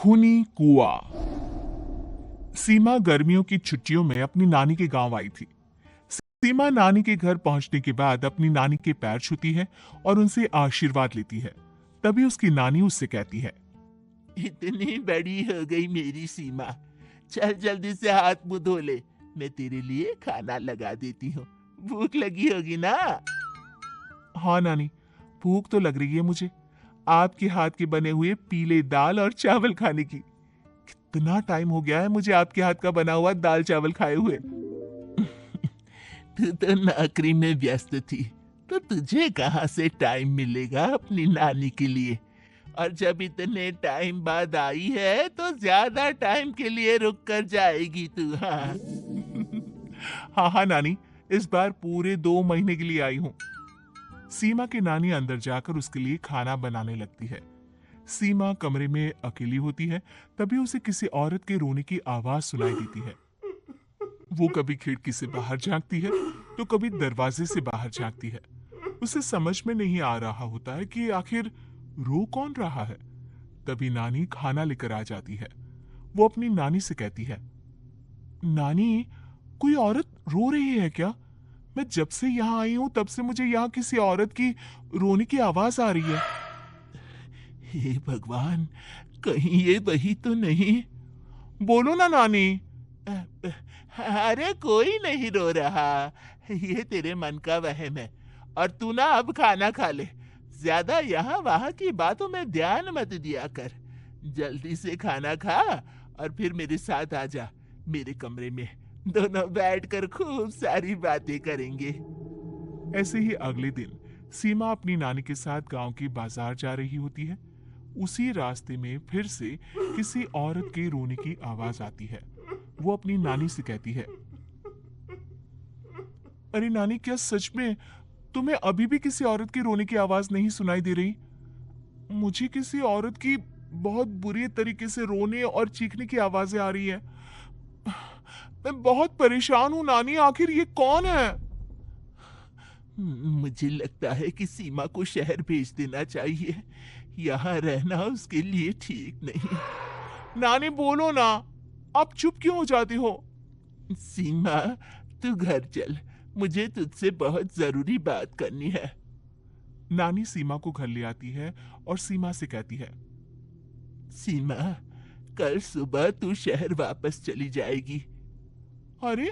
खूनी कुआं। सीमा गर्मियों की छुट्टियों में अपनी नानी के गांव आई थी। सीमा नानी के घर पहुंचने के बाद अपनी नानी के पैर छूती है और उनसे आशीर्वाद लेती है। तभी उसकी नानी उससे कहती है, इतनी बड़ी हो गई मेरी सीमा, चल जल्दी से हाथ मुंह धो ले, मैं तेरे लिए खाना लगा देती हूँ। भूख लगी होगी ना? हाँ नानी, भूख तो लग रही है मुझे, आपके हाथ के बने हुए पीले दाल और चावल खाने की। कितना टाइम हो गया है मुझे आपके हाथ का बना हुआ दाल चावल खाए हुए। तू तो नौकरी में व्यस्त थी, तो तुझे कहाँ से टाइम मिलेगा अपनी नानी के लिए? और जब इतने टाइम बाद आई है तो ज्यादा टाइम के लिए रुक कर जाएगी तू। हाँ हाँ हाँ नानी, इस बार पूरे 2 महीने के लिए आई हूँ। सीमा की नानी अंदर जाकर उसके लिए खाना बनाने लगती है। सीमा कमरे में अकेली होती है, तभी उसे किसी औरत के रोने की आवाज सुनाई देती है। वो कभी खिड़की से बाहर झांकती है तो कभी दरवाजे से बाहर झांकती है। उसे समझ में नहीं आ रहा होता है कि आखिर रो कौन रहा है। तभी नानी खाना लेकर आ जाती है। वो अपनी नानी से कहती है, नानी, कोई औरत रो रही है क्या? मैं जब से यहाँ आई हूँ तब से मुझे यहाँ किसी औरत की रोने की आवाज आ रही है। हे भगवान, कहीं ये वही तो नहीं? बोलो ना नानी। अरे कोई नहीं रो रहा, ये तेरे मन का वहम है। और तू ना अब खाना खा ले, ज्यादा यहाँ वहाँ की बातों में ध्यान मत दिया कर। जल्दी से खाना खा और फिर मेरे साथ आ जा मेरे कमरे में, दोनों बैठकर खूब सारी बातें करेंगे। ऐसे ही अगले दिन सीमा अपनी नानी के साथ गांव की बाजार जा रही होती है। उसी रास्ते में फिर से किसी औरत के रोने की आवाज आती है। वो अपनी नानी से कहती है, अरे नानी, क्या सच में तुम्हें अभी भी किसी औरत के रोने की आवाज नहीं सुनाई दे रही? मुझे किसी औरत की बहुत बुरी तरीके से रोने और चीखने की आवाजें आ रही है। मैं बहुत परेशान हूं नानी, आखिर ये कौन है? मुझे लगता है कि सीमा को शहर भेज देना चाहिए, यहाँ रहना उसके लिए ठीक नहीं। नानी बोलो ना, आप चुप क्यों हो जाती हो? सीमा, तू घर चल, मुझे तुझसे बहुत जरूरी बात करनी है। नानी सीमा को घर ले आती है और सीमा से कहती है, सीमा, कल सुबह तू शहर वापस चली जाएगी। अरे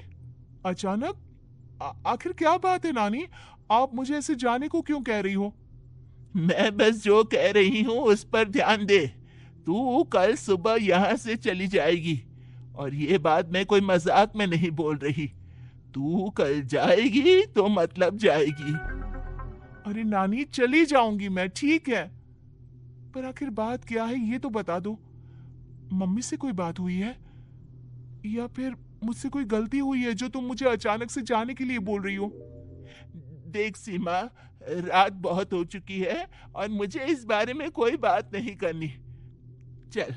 अचानक? आखिर क्या बात है नानी, आप मुझे ऐसे जाने को क्यों कह रही हो? मैं बस जो कह रही हूँ उस पर ध्यान दे। तू कल सुबह यहाँ से चली जाएगी, और ये बात मैं कोई मजाक में नहीं बोल रही। तू कल जाएगी तो मतलब जाएगी। अरे नानी, चली जाऊंगी मैं, ठीक है, पर आखिर बात क्या है ये तो बता दो। मम्मी से कोई बात हुई है या फिर मुझसे कोई गलती हुई है जो तुम मुझे अचानक से जाने के लिए बोल रही हो? देख सीमा, रात बहुत हो चुकी है और मुझे इस बारे में कोई बात नहीं करनी। चल,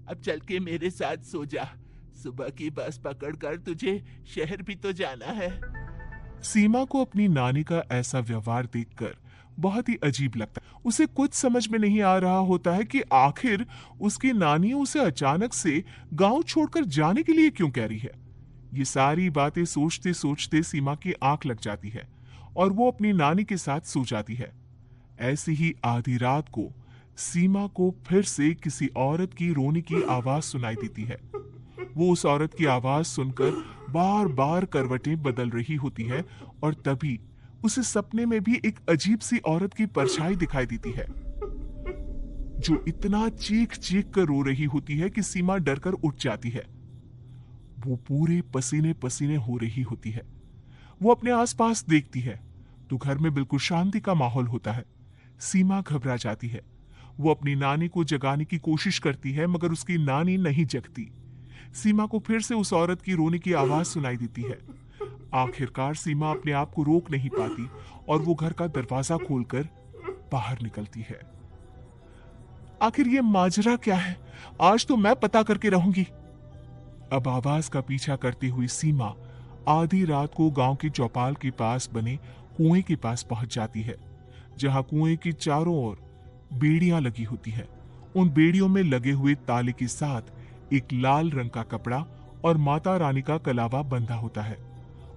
अब चल के मेरे साथ सो जा। सुबह की बस पकड़कर तुझे शहर भी तो जाना है। सीमा को अपनी नानी का ऐसा व्यवहार देखकर बहुत ही अजीब लगता है। उसे कुछ समझ में नहीं आ रहा होता है कि आखिर उसकी नानी उसे अचानक से गांव छोड़कर जाने के लिए क्यों कह रही है। ये सारी बातें सोचते सोचते सीमा की आंख लग जाती है और वो अपनी नानी के साथ सो जाती है। ऐसी ही आधी रात को सीमा को फिर से किसी औरत की रोने की आवाज सुनाई देती है। वो उस औरत की आवाज सुनकर बार बार करवटें बदल रही होती है और तभी उसे सपने में भी एक अजीब सी औरत की परछाई दिखाई देती है, जो इतना चीख चीख कर रो रही होती है कि सीमा डरकर उठ जाती है। वो पूरे पसीने पसीने हो रही होती है। वो अपने आसपास देखती है तो घर में बिल्कुल शांति का माहौल होता है। सीमा घबरा जाती है। वो अपनी नानी को जगाने की कोशिश करती है मगर उसकी नानी नहीं जगती। सीमा को फिर से उस औरत की रोने की आवाज सुनाई देती है। आखिरकार सीमा अपने आप को रोक नहीं पाती और वो घर का दरवाजा खोलकर बाहर निकलती है। आखिर ये माजरा क्या है? आज तो मैं पता करके रहूंगी। अब आवाज का पीछा करती हुई सीमा आधी रात को गांव की चौपाल के पास बने कुएं के पास पहुंच जाती है, जहां कुएं की चारों ओर बेड़ियां लगी होती है। उन बेड़ियों में लगे हुए ताले के साथ एक लाल रंग का कपड़ा और माता रानी का कलावा बंधा होता है।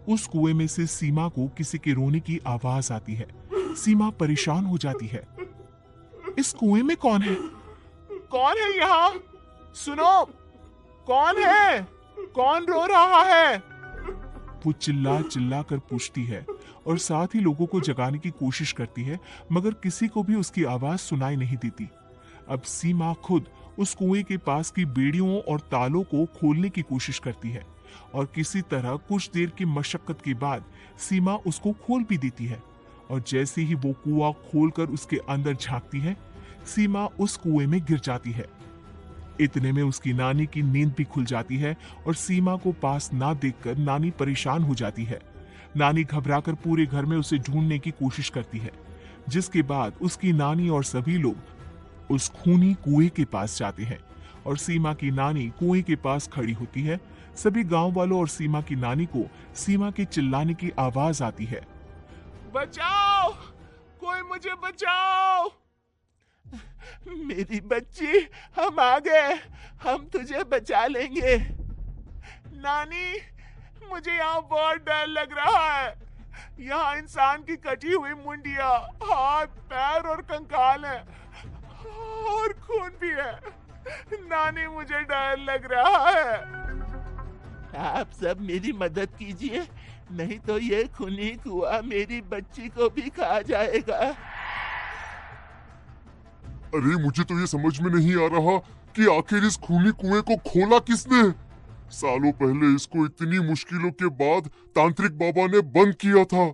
उस कुएं में से सीमा को किसी के रोने की आवाज आती है। सीमा परेशान हो जाती है। इस कुएं में कौन है? कौन है यहाँ? सुनो, कौन है? कौन रो रहा है? वो चिल्ला चिल्ला कर पूछती है और साथ ही लोगों को जगाने की कोशिश करती है, मगर किसी को भी उसकी आवाज सुनाई नहीं देती। अब सीमा खुद उस कुएं के पास की बेड़ियों और तालों को खोलने की कोशिश करती है और किसी तरह कुछ देर की मशक्कत के बाद सीमा उसको खोल भी देती है। और जैसे ही वो कुआं खोलकर उसके अंदर झांकती है, सीमा उस कुएं में गिर जाती है। इतने में उसकी नानी की नींद भी खुल जाती है और सीमा को पास ना देखकर नानी परेशान हो जाती है। नानी घबराकर पूरे घर में उसे ढूंढने की कोशिश करती है, जिसके बाद उसकी नानी और सभी लोग उस खूनी कुएं के पास जाते हैं और सीमा की नानी कुएं के पास खड़ी होती है। सभी गांव वालों और सीमा की नानी को सीमा के चिल्लाने की आवाज आती है, बचाओ, कोई मुझे बचाओ। मेरी बच्ची, हम आ गए, हम तुझे बचा लेंगे। नानी, मुझे यहाँ बहुत डर लग रहा है। यहाँ इंसान की कटी हुई मुंडिया, हाथ, पैर और कंकाल है और खून भी है। नानी, मुझे डर लग रहा है। आप सब मेरी मदद कीजिए, नहीं तो ये खूनी कुआं मेरी बच्ची को भी खा जाएगा। अरे मुझे तो ये समझ में नहीं आ रहा कि आखिर इस खूनी कुएं को खोला किसने। सालों पहले इसको इतनी मुश्किलों के बाद तांत्रिक बाबा ने बंद किया था।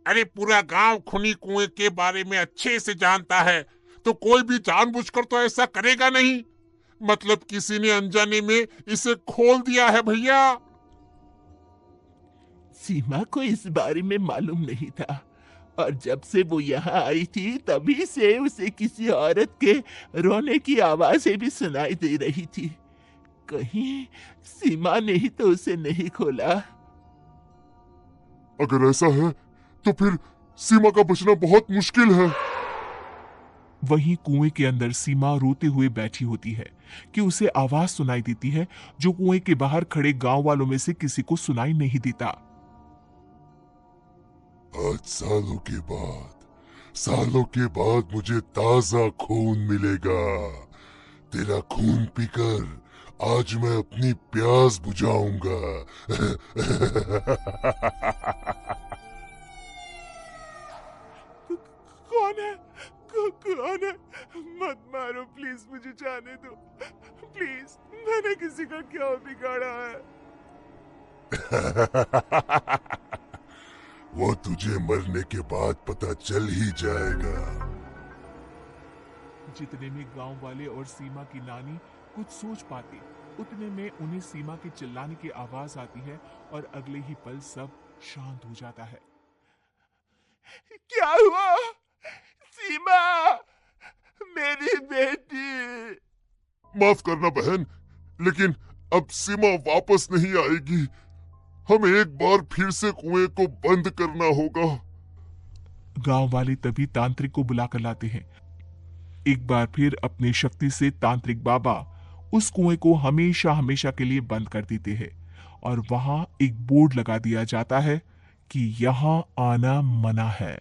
अरे पूरा गांव खूनी कुएं के बारे में अच्छे से जानता है, तो कोई भी जानबूझकर तो ऐसा करेगा नहीं। मतलब किसी ने अनजाने में इसे खोल दिया है भैया। सीमा को इस बारे में मालूम नहीं था और जब से वो यहाँ आई थी तभी से उसे किसी औरत के रोने की आवाजें भी सुनाई दे रही थी। कहीं सीमा ने ही तो उसे नहीं खोला। अगर ऐसा है तो फिर सीमा का बचना बहुत मुश्किल है। वहीं कुएं के अंदर सीमा रोते हुए बैठी होती है कि उसे आवाज सुनाई देती है जो कुएं के बाहर खड़े गांव वालों में से किसी को सुनाई नहीं देता। आज सालों के बाद मुझे ताजा खून मिलेगा। तेरा खून पीकर आज मैं अपनी प्यास बुझाऊंगा। कौन है? कौन है? मत मारो प्लीज, मुझे जाने दो प्लीज। मैंने किसी का क्या बिगाड़ा है? वो तुझे मरने के बाद पता चल ही जाएगा। जितने में गांव वाले और सीमा की नानी कुछ सोच पाते, उतने में उन्हें सीमा के चिल्लाने की आवाज आती है और अगले ही पल सब शांत हो जाता है। क्या हुआ? सीमा, मेरी बेटी। माफ करना बहन, लेकिन अब सीमा वापस नहीं आएगी। हमें एक बार फिर से कुएं को बंद करना होगा। गांव वाले तभी तांत्रिक को बुलाकर लाते हैं। एक बार फिर अपनी शक्ति से तांत्रिक बाबा उस कुएं को हमेशा हमेशा के लिए बंद कर देते हैं और वहां एक बोर्ड लगा दिया जाता है कि यहां आना मना है।